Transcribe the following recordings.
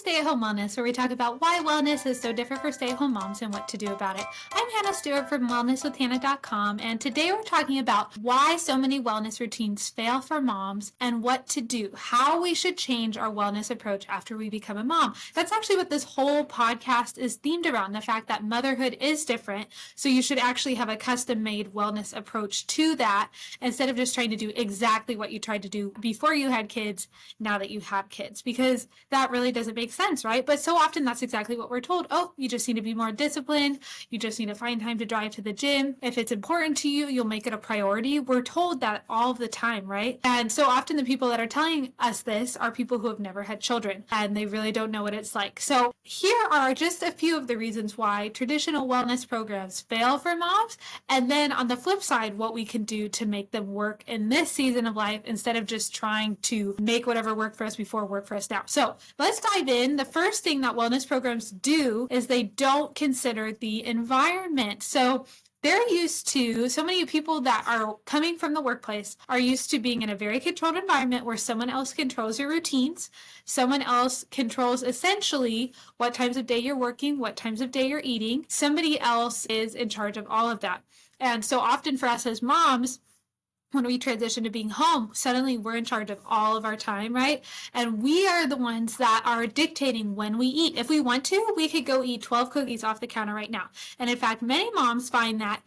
Stay-at-Home Wellness, where we talk about why wellness is so different for stay-at-home moms and what to do about it. I'm Hannah Stewart from wellnesswithhannah.com, and today we're talking about why so many wellness routines fail for moms and what to do, how we should change our wellness approach after we become a mom. That's actually what this whole podcast is themed around, the fact that motherhood is different, so you should actually have a custom-made wellness approach to that instead of just trying to do exactly what you tried to do before you had kids, now that you have kids, because that really doesn't make sense, right? But so often that's exactly what we're told. Oh, you just need to be more disciplined. You just need to find time to drive to the gym. If it's important to you, you'll make it a priority. We're told that all of the time, right? And so often the people that are telling us this are people who have never had children and they really don't know what it's like. So here are just a few of the reasons why traditional wellness programs fail for moms. And then on the flip side, what we can do to make them work in this season of life instead of just trying to make whatever worked for us before work for us now. So let's dive in. The first thing that wellness programs do is they don't consider the environment. So they're used to, so many people that are coming from the workplace are used to being in a very controlled environment where someone else controls your routines. Someone else controls essentially what times of day you're working, what times of day you're eating. Somebody else is in charge of all of that. And so often for us as moms, when we transition to being home, suddenly we're in charge of all of our time, right? And we are the ones that are dictating when we eat. If we want to, we could go eat 12 cookies off the counter right now. And in fact, many moms find that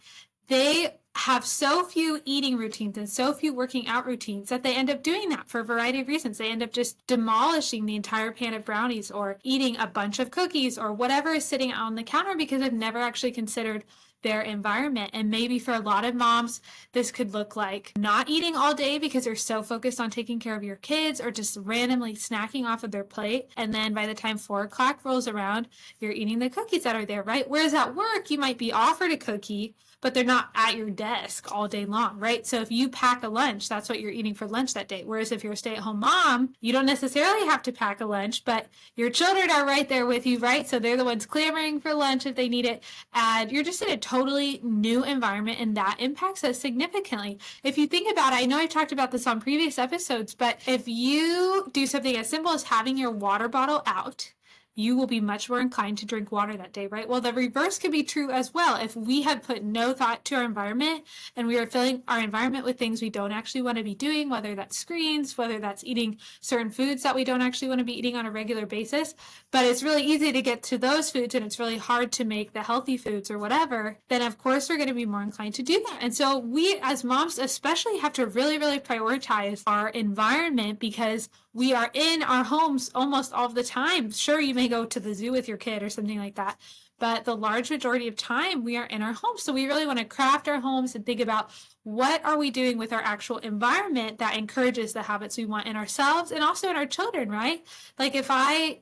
they have so few eating routines and so few working out routines that they end up doing that for a variety of reasons. They end up just demolishing the entire pan of brownies or eating a bunch of cookies or whatever is sitting on the counter because they've never actually considered their environment. And maybe for a lot of moms, this could look like not eating all day because they're so focused on taking care of your kids or just randomly snacking off of their plate. And then by the time 4 o'clock rolls around, you're eating the cookies that are there, right? Whereas at work, you might be offered a cookie, but they're not at your desk all day long, right? So if you pack a lunch, that's what you're eating for lunch that day. Whereas if you're a stay-at-home mom, you don't necessarily have to pack a lunch, but your children are right there with you, right? So they're the ones clamoring for lunch if they need it. And you're just in a totally new environment, and that impacts us significantly. If you think about it, I know I've talked about this on previous episodes, but if you do something as simple as having your water bottle out, you will be much more inclined to drink water that day, right? Well, the reverse could be true as well. If we had put no thought to our environment and we are filling our environment with things we don't actually want to be doing, whether that's screens, whether that's eating certain foods that we don't actually want to be eating on a regular basis, but it's really easy to get to those foods and it's really hard to make the healthy foods or whatever, then of course we're going to be more inclined to do that. And so we as moms especially have to really, really prioritize our environment because we are in our homes almost all the time. Sure, you may go to the zoo with your kid or something like that, but the large majority of time we are in our homes. So we really want to craft our homes and think about what are we doing with our actual environment that encourages the habits we want in ourselves and also in our children, right? Like if I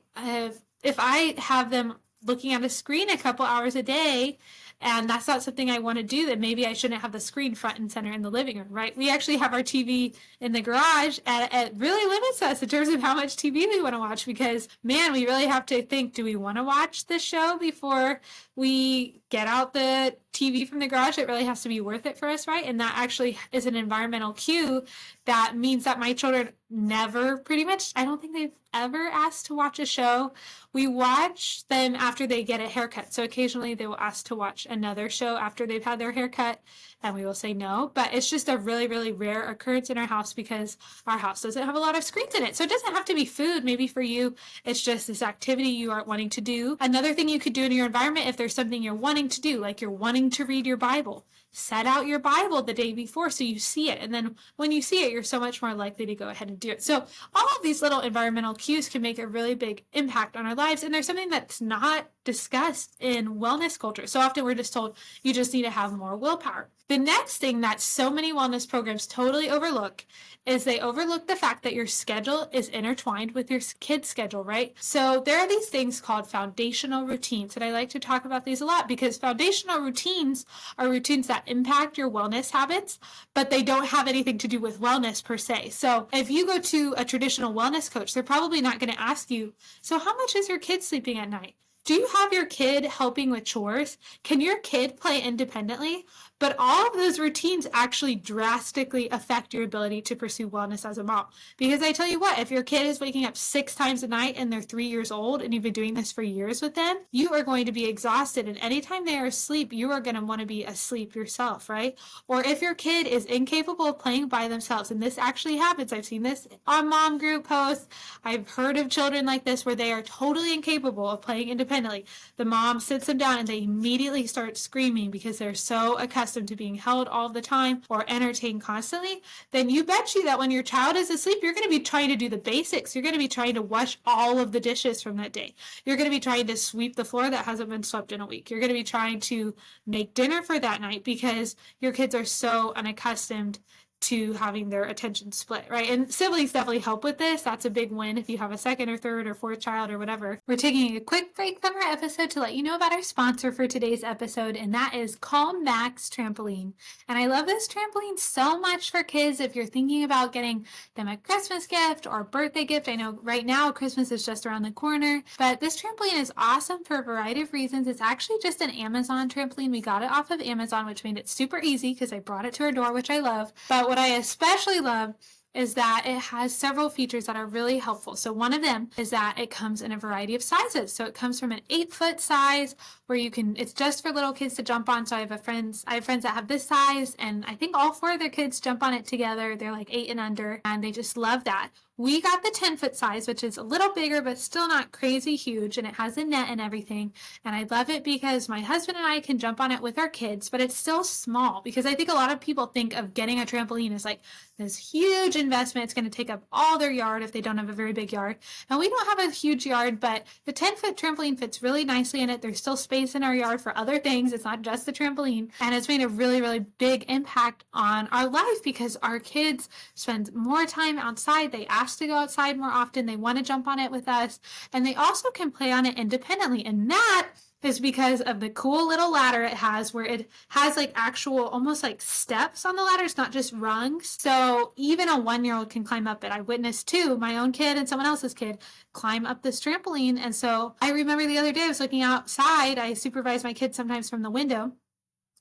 have them looking at a screen a couple hours a day, and that's not something I want to do, then maybe I shouldn't have the screen front and center in the living room, right? We actually have our TV in the garage, and it really limits us in terms of how much TV we want to watch because, man, we really have to think, do we want to watch this show before we get out the TV from the garage? It really has to be worth it for us, right? And that actually is an environmental cue that means that my children never, pretty much, I don't think they've ever asked to watch a show. We watch them after they get a haircut. So occasionally they will ask to watch another show after they've had their haircut, and we will say no. But it's just a really, really rare occurrence in our house because our house doesn't have a lot of screens in it. So it doesn't have to be food. Maybe for you, it's just this activity you aren't wanting to do. Another thing you could do in your environment, if there's something you're wanting to do, like you're wanting to read your Bible, set out your Bible the day before so you see it. And then when you see it, you're so much more likely to go ahead and do it. So all of these little environmental cues can make a really big impact on our lives. And there's something that's not discussed in wellness culture. So often we're just told you just need to have more willpower. The next thing that so many wellness programs totally overlook is they overlook the fact that your schedule is intertwined with your kid's schedule, right? So there are these things called foundational routines, and I like to talk about these a lot because foundational routines are routines that impact your wellness habits, but they don't have anything to do with wellness per se. So if you go to a traditional wellness coach, they're probably not going to ask you, so how much is your kid sleeping at night? Do you have your kid helping with chores? Can your kid play independently? But all of those routines actually drastically affect your ability to pursue wellness as a mom. Because I tell you what, if your kid is waking up 6 times a night and they're 3 years old and you've been doing this for years with them, you are going to be exhausted. And anytime they are asleep, you are going to want to be asleep yourself, right? Or if your kid is incapable of playing by themselves, and this actually happens, I've seen this on mom group posts, I've heard of children like this where they are totally incapable of playing independently. The mom sits them down and they immediately start screaming because they're so accustomed to being held all the time or entertained constantly. Then you bet you that when your child is asleep, you're going to be trying to do the basics. You're going to be trying to wash all of the dishes from that day. You're going to be trying to sweep the floor that hasn't been swept in a week. You're going to be trying to make dinner for that night because your kids are so unaccustomed to having their attention split, right? And siblings definitely help with this. That's a big win if you have a second or third or fourth child or whatever. We're taking a quick break from our episode to let you know about our sponsor for today's episode, and that is Calm Max Trampoline. And I love this trampoline so much for kids if you're thinking about getting them a Christmas gift or birthday gift. I know right now Christmas is just around the corner, but this trampoline is awesome for a variety of reasons. It's actually just an Amazon trampoline. We got it off of Amazon, which made it super easy because I brought it to our door, which I love. But what I especially love is that it has several features that are really helpful. So one of them is that it comes in a variety of sizes. So it comes from an 8-foot size where you can, it's just for little kids to jump on. So I have friends that have this size, and I think all 4 of their kids jump on it together. They're like 8 and under, and they just love that. We got the 10-foot size, which is a little bigger, but still not crazy huge, and it has a net and everything. And I love it because my husband and I can jump on it with our kids, but it's still small because I think a lot of people think of getting a trampoline as like this huge investment. It's going to take up all their yard if they don't have a very big yard. And we don't have a huge yard, but the 10-foot trampoline fits really nicely in it. There's still space in our yard for other things. It's not just the trampoline. And it's made a really, really big impact on our life because our kids spend more time outside. They ask to go outside more often. They want to jump on it with us. And they also can play on it independently. And that is because of the cool little ladder it has where it has like actual almost like steps on the ladder. It's not just rungs. So even a 1-year-old can climb up it. I witnessed too, my own kid and someone else's kid climb up this trampoline. And so I remember the other day I was looking outside. I supervise my kids sometimes from the window.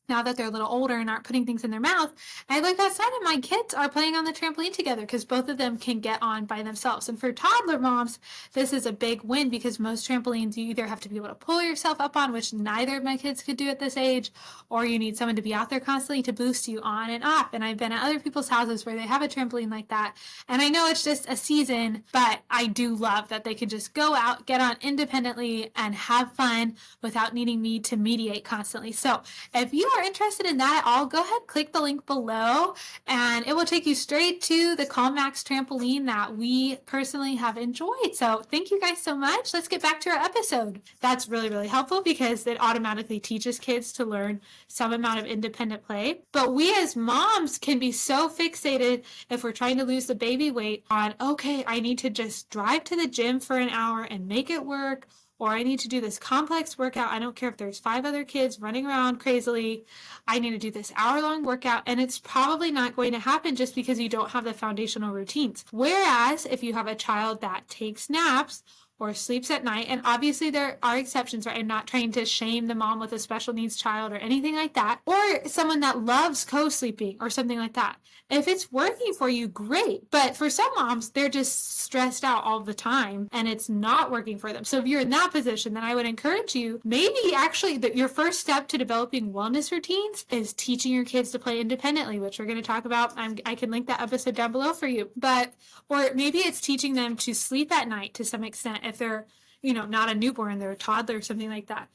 Now that they're a little older and aren't putting things in their mouth, I look outside and my kids are playing on the trampoline together because both of them can get on by themselves. And for toddler moms, this is a big win because most trampolines you either have to be able to pull yourself up on, which neither of my kids could do at this age, or you need someone to be out there constantly to boost you on and up. And I've been at other people's houses where they have a trampoline like that. And I know it's just a season, but I do love that they can just go out, get on independently, and have fun without needing me to mediate constantly. So if you are interested in that at all, go ahead, click the link below, and it will take you straight to the Calm Max trampoline that we personally have enjoyed. So thank you guys so much. Let's get back to our episode. That's really, really helpful because it automatically teaches kids to learn some amount of independent play. But we as moms can be so fixated if we're trying to lose the baby weight on, okay, I need to just drive to the gym for an hour and make it work, or I need to do this complex workout. I don't care if there's 5 other kids running around crazily. I need to do this hour-long workout, and it's probably not going to happen just because you don't have the foundational routines. Whereas if you have a child that takes naps or sleeps at night, and obviously there are exceptions, right? I'm not trying to shame the mom with a special needs child or anything like that, or someone that loves co-sleeping or something like that. If it's working for you, great. But for some moms, they're just stressed out all the time and it's not working for them. So if you're in that position, then I would encourage you, maybe actually your first step to developing wellness routines is teaching your kids to play independently, which we're going to talk about. I can link that episode down below for you. Or maybe it's teaching them to sleep at night to some extent if they're, not a newborn, they're a toddler or something like that.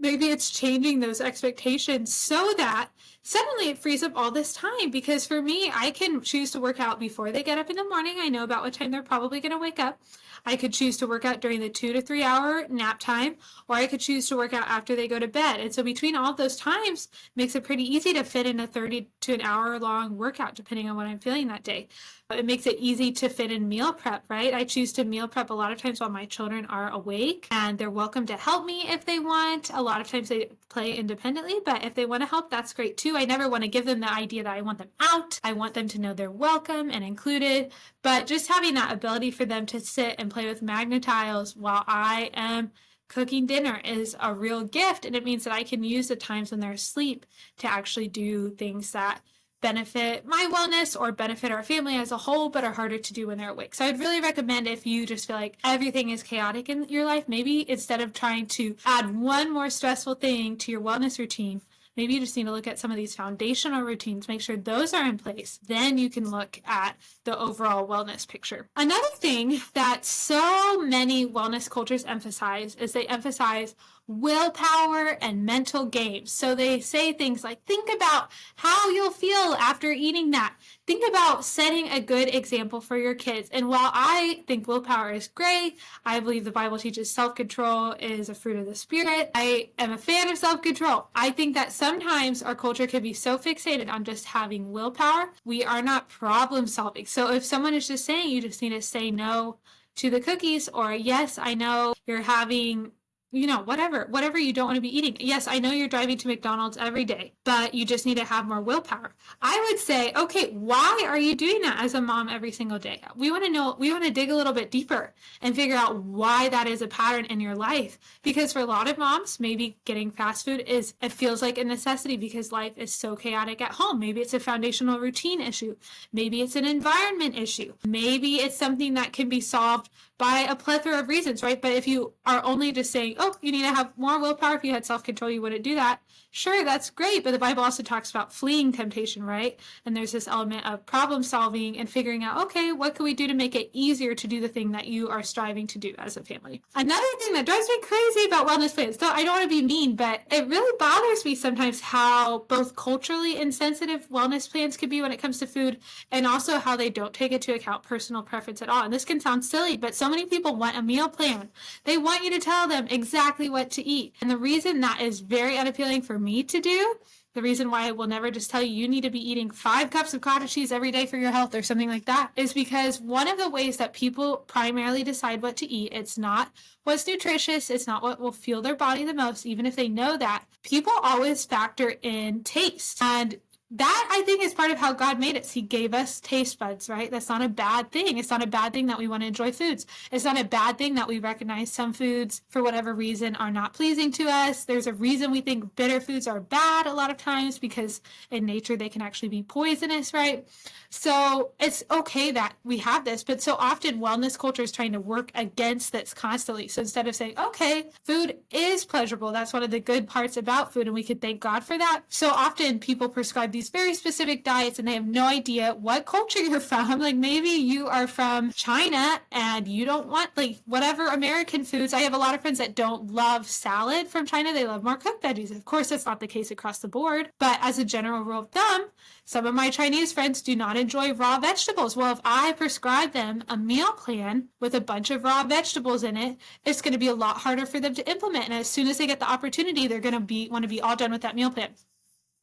Maybe it's changing those expectations so that suddenly it frees up all this time. Because for me, I can choose to work out before they get up in the morning. I know about what time they're probably going to wake up. I could choose to work out during the 2 to 3 hour nap time, or I could choose to work out after they go to bed. And so between all of those times makes it pretty easy to fit in a 30 to an hour long workout, depending on what I'm feeling that day. It makes it easy to fit in meal prep, right? I choose to meal prep a lot of times while my children are awake, and they're welcome to help me if they want. A lot of times they play independently, but if they want to help, that's great too. I never want to give them the idea that I want them out. I want them to know they're welcome and included, but just having that ability for them to sit and play with Magna-Tiles while I am Cooking dinner is a real gift, and it means that I can use the times when they're asleep to actually do things that benefit my wellness or benefit our family as a whole, but are harder to do when they're awake. So I'd really recommend, if you just feel like everything is chaotic in your life, maybe instead of trying to add one more stressful thing to your wellness routine, maybe you just need to look at some of these foundational routines, make sure those are in place. Then you can look at the overall wellness picture. Another thing that so many wellness cultures emphasize is they emphasize willpower and mental games. So they say things like, think about how you'll feel after eating that. Think about setting a good example for your kids. And while I think willpower is great, I believe the Bible teaches self-control is a fruit of the Spirit. I am a fan of self-control. I think that sometimes our culture can be so fixated on just having willpower, we are not problem solving. So if someone is just saying you just need to say no to the cookies, or yes, I know you're having whatever you don't want to be eating. Yes, I know you're driving to McDonald's every day, but you just need to have more willpower. I would say, okay, why are you doing that as a mom every single day? We want to dig a little bit deeper and figure out why that is a pattern in your life. Because for a lot of moms, maybe getting fast food it feels like a necessity because life is so chaotic at home. Maybe it's a foundational routine issue. Maybe it's an environment issue. Maybe it's something that can be solved by a plethora of reasons, right? But if you are only just saying, oh, you need to have more willpower, if you had self-control, you wouldn't do that. Sure, that's great, but the Bible also talks about fleeing temptation, right? And there's this element of problem solving and figuring out, okay, what can we do to make it easier to do the thing that you are striving to do as a family? Another thing that drives me crazy about wellness plans, though I don't want to be mean, but it really bothers me sometimes how both culturally insensitive wellness plans can be when it comes to food, and also how they don't take into account personal preference at all. And this can sound silly, but so many people want a meal plan. They want you to tell them exactly what to eat. And the reason that is very unappealing for me to do, the reason why I will never just tell you you need to be eating 5 cups of cottage cheese every day for your health or something like that, is because one of the ways that people primarily decide what to eat, it's not what's nutritious, it's not what will fuel their body the most, even if they know that. People always factor in taste. And that, I think, is part of how God made us. He gave us taste buds, right? That's not a bad thing. It's not a bad thing that we want to enjoy foods. It's not a bad thing that we recognize some foods, for whatever reason, are not pleasing to us. There's a reason we think bitter foods are bad a lot of times, because in nature they can actually be poisonous, right? So it's okay that we have this, but so often wellness culture is trying to work against this constantly. So instead of saying, okay, food is pleasurable, that's one of the good parts about food, and we could thank God for that. So often people prescribe these very specific diets and they have no idea what culture you're from. Like maybe you are from China and you don't want whatever American foods. I have a lot of friends that don't love salad from China. They love more cooked veggies. Of course, that's not the case across the board, but as a general rule of thumb, some of my Chinese friends do not enjoy raw vegetables. Well, if I prescribe them a meal plan with a bunch of raw vegetables in it, it's going to be a lot harder for them to implement. And as soon as they get the opportunity, they're going to want to be all done with that meal plan.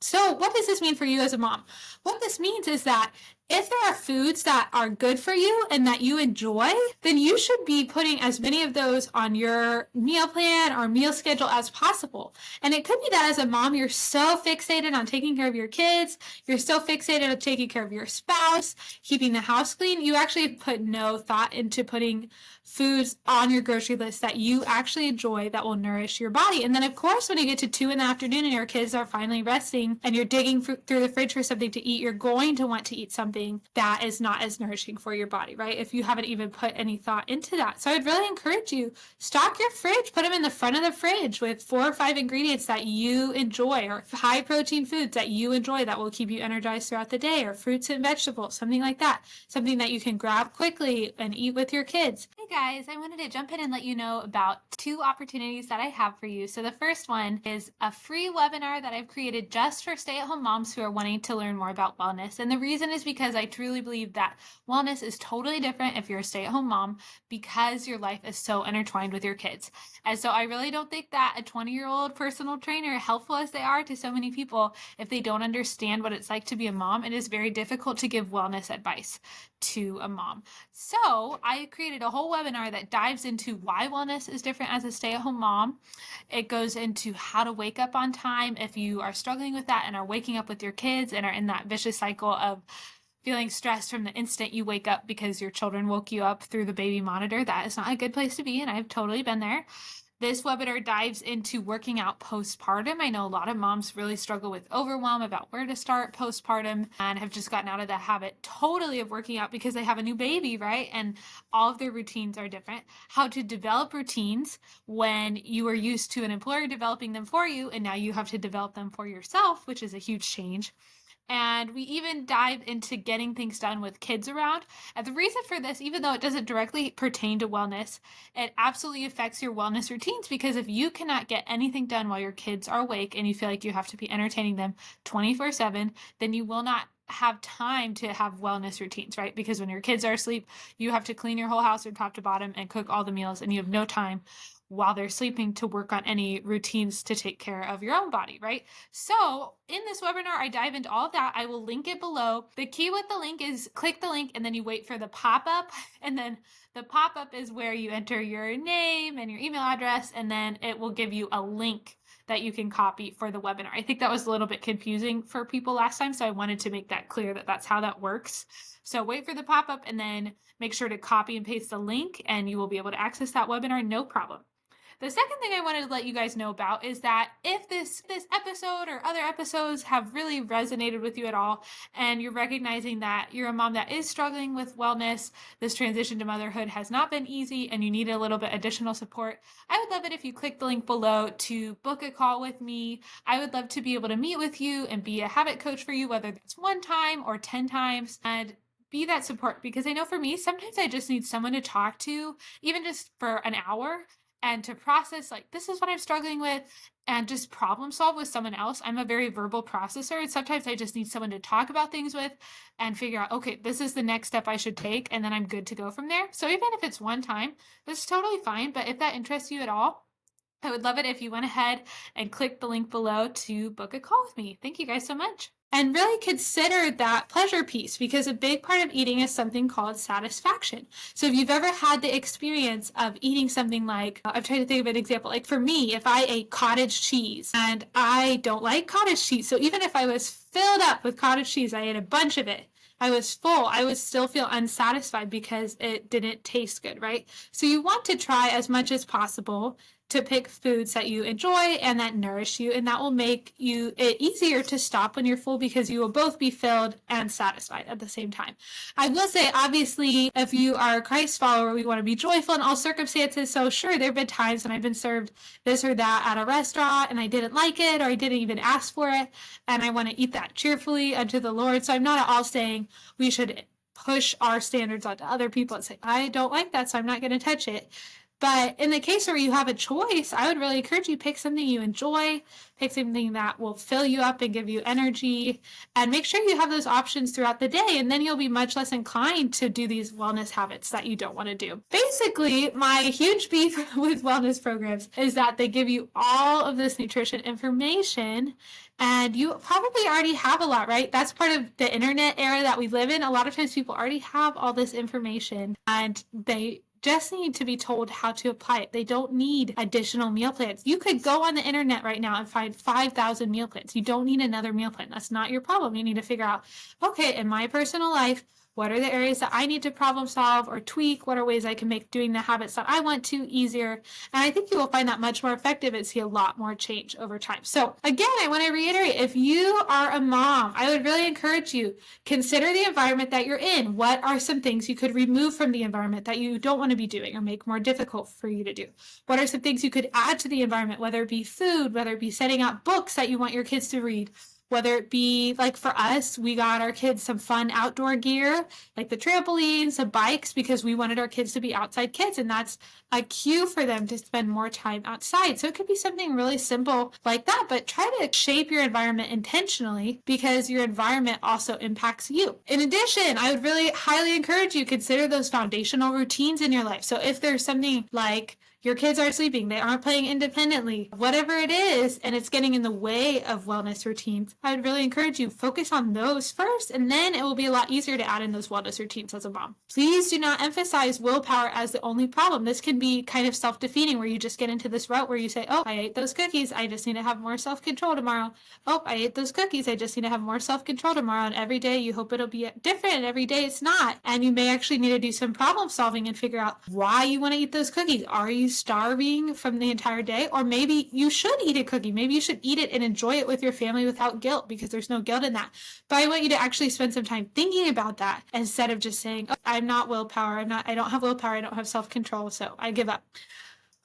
So what does this mean for you as a mom? What this means is that if there are foods that are good for you and that you enjoy, then you should be putting as many of those on your meal plan or meal schedule as possible. And it could be that as a mom, you're so fixated on taking care of your kids, you're so fixated on taking care of your spouse, keeping the house clean, you actually put no thought into putting foods on your grocery list that you actually enjoy that will nourish your body. And then of course, when you get to 2 in the afternoon and your kids are finally resting and you're digging through the fridge for something to eat, you're going to want to eat something that is not as nourishing for your body, right? If you haven't even put any thought into that. So I'd really encourage you, stock your fridge, put them in the front of the fridge with 4 or 5 ingredients that you enjoy, or high protein foods that you enjoy that will keep you energized throughout the day, or fruits and vegetables, something like that. Something that you can grab quickly and eat with your kids. Hey guys, I wanted to jump in and let you know about 2 opportunities that I have for you. So the first one is a free webinar that I've created just for stay-at-home moms who are wanting to learn more about wellness. And the reason is because I truly believe that wellness is totally different if you're a stay-at-home mom, because your life is so intertwined with your kids. And so I really don't think that a 20-year-old personal trainer, helpful as they are to so many people, if they don't understand what it's like to be a mom, it is very difficult to give wellness advice to a mom. So I created a whole webinar that dives into why wellness is different as a stay-at-home mom. It goes into how to wake up on time if you are struggling with that and are waking up with your kids and are in that vicious cycle of feeling stressed from the instant you wake up because your children woke you up through the baby monitor. That is not a good place to be, and I've totally been there. This webinar dives into working out postpartum. I know a lot of moms really struggle with overwhelm about where to start postpartum and have just gotten out of the habit totally of working out because they have a new baby, right? And all of their routines are different. How to develop routines when you are used to an employer developing them for you and now you have to develop them for yourself, which is a huge change. And we even dive into getting things done with kids around. And the reason for this, even though it doesn't directly pertain to wellness, it absolutely affects your wellness routines, because if you cannot get anything done while your kids are awake and you feel like you have to be entertaining them 24/7, then you will not have time to have wellness routines, right? Because when your kids are asleep, you have to clean your whole house from top to bottom and cook all the meals, and you have no time while they're sleeping to work on any routines to take care of your own body, right? So in this webinar, I dive into all of that. I will link it below. The key with the link is click the link and then you wait for the pop-up, and then the pop-up is where you enter your name and your email address, and then it will give you a link that you can copy for the webinar. I think that was a little bit confusing for people last time, so I wanted to make that clear that that's how that works. So wait for the pop-up and then make sure to copy and paste the link and you will be able to access that webinar, no problem. The second thing I wanted to let you guys know about is that if this episode or other episodes have really resonated with you at all, and you're recognizing that you're a mom that is struggling with wellness, this transition to motherhood has not been easy, and you need a little bit additional support, I would love it if you click the link below to book a call with me. I would love to be able to meet with you and be a habit coach for you, whether that's 1 time or 10 times, and be that support. Because I know for me, sometimes I just need someone to talk to, even just for an hour, and to process, like, this is what I'm struggling with, and just problem solve with someone else. I'm a very verbal processor, and sometimes I just need someone to talk about things with and figure out, okay, this is the next step I should take, and then I'm good to go from there. So even if it's 1 time, that's totally fine. But if that interests you at all, I would love it if you went ahead and clicked the link below to book a call with me. Thank you guys so much. And really consider that pleasure piece, because a big part of eating is something called satisfaction. So if you've ever had the experience of eating something like, I'm trying to think of an example, like for me, if I ate cottage cheese, and I don't like cottage cheese, so even if I was filled up with cottage cheese, I ate a bunch of it, I was full, I would still feel unsatisfied because it didn't taste good, right? So you want to try as much as possible to pick foods that you enjoy and that nourish you, and that will make it easier to stop when you're full, because you will both be filled and satisfied at the same time. I will say, obviously, if you are a Christ follower, we want to be joyful in all circumstances. So sure, there have been times when I've been served this or that at a restaurant and I didn't like it, or I didn't even ask for it, and I want to eat that cheerfully unto the Lord. So I'm not at all saying we should push our standards onto other people and say, I don't like that, so I'm not going to touch it. But in the case where you have a choice, I would really encourage you, pick something you enjoy, pick something that will fill you up and give you energy, and make sure you have those options throughout the day, and then you'll be much less inclined to do these wellness habits that you don't want to do. Basically, my huge beef with wellness programs is that they give you all of this nutrition information, and you probably already have a lot, right? That's part of the internet era that we live in. A lot of times people already have all this information, and they just need to be told how to apply it. They don't need additional meal plans. You could go on the internet right now and find 5,000 meal plans. You don't need another meal plan. That's not your problem. You need to figure out, okay, in my personal life, what are the areas that I need to problem solve or tweak? What are ways I can make doing the habits that I want to easier? And I think you will find that much more effective and see a lot more change over time. So again, I want to reiterate, if you are a mom, I would really encourage you, consider the environment that you're in. What are some things you could remove from the environment that you don't want to be doing or make more difficult for you to do? What are some things you could add to the environment, whether it be food, whether it be setting out books that you want your kids to read, whether it be, like for us, we got our kids some fun outdoor gear, like the trampolines, some bikes, because we wanted our kids to be outside kids, and that's a cue for them to spend more time outside. So it could be something really simple like that, but try to shape your environment intentionally, because your environment also impacts you. In addition, I would really highly encourage you, consider those foundational routines in your life. So if there's something like your kids aren't sleeping, they aren't playing independently, whatever it is, and it's getting in the way of wellness routines, I would really encourage you, focus on those first, and then it will be a lot easier to add in those wellness routines as a mom. Please do not emphasize willpower as the only problem. This can be kind of self-defeating, where you just get into this route where you say, oh, I ate those cookies, I just need to have more self-control tomorrow. Oh, I ate those cookies, I just need to have more self-control tomorrow. And every day you hope it'll be different, and every day it's not. And you may actually need to do some problem solving and figure out why you want to eat those cookies. Are you starving from the entire day, or maybe you should eat a cookie. Maybe you should eat it and enjoy it with your family without guilt, because there's no guilt in that. But I want you to actually spend some time thinking about that instead of just saying, oh, I'm not willpower. I don't have willpower. I don't have self-control. So I give up.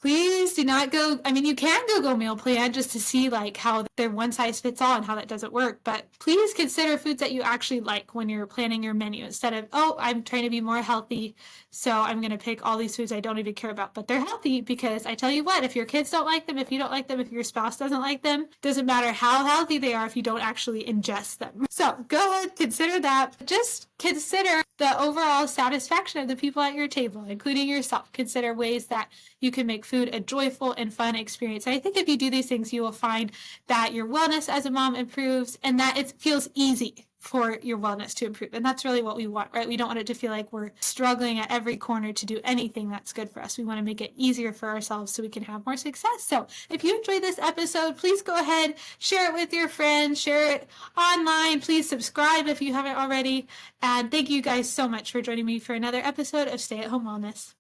Please do not go. I mean, you can go meal plan just to see like how they're one size fits all and how that doesn't work. But please consider foods that you actually like when you're planning your menu, instead of, oh, I'm trying to be more healthy, so I'm going to pick all these foods I don't even care about, but they're healthy. Because I tell you what, if your kids don't like them, if you don't like them, if your spouse doesn't like them, doesn't matter how healthy they are if you don't actually ingest them. So go ahead, consider that. Just consider the overall satisfaction of the people at your table, including yourself. Consider ways that you can make food a joyful and fun experience. And I think if you do these things, you will find that your wellness as a mom improves, and that it feels easy for your wellness to improve. And that's really what we want, right? We don't want it to feel like we're struggling at every corner to do anything that's good for us. We want to make it easier for ourselves so we can have more success. So if you enjoyed this episode, please go ahead, share it with your friends, share it online. Please subscribe if you haven't already. And thank you guys so much for joining me for another episode of Stay at Home Wellness.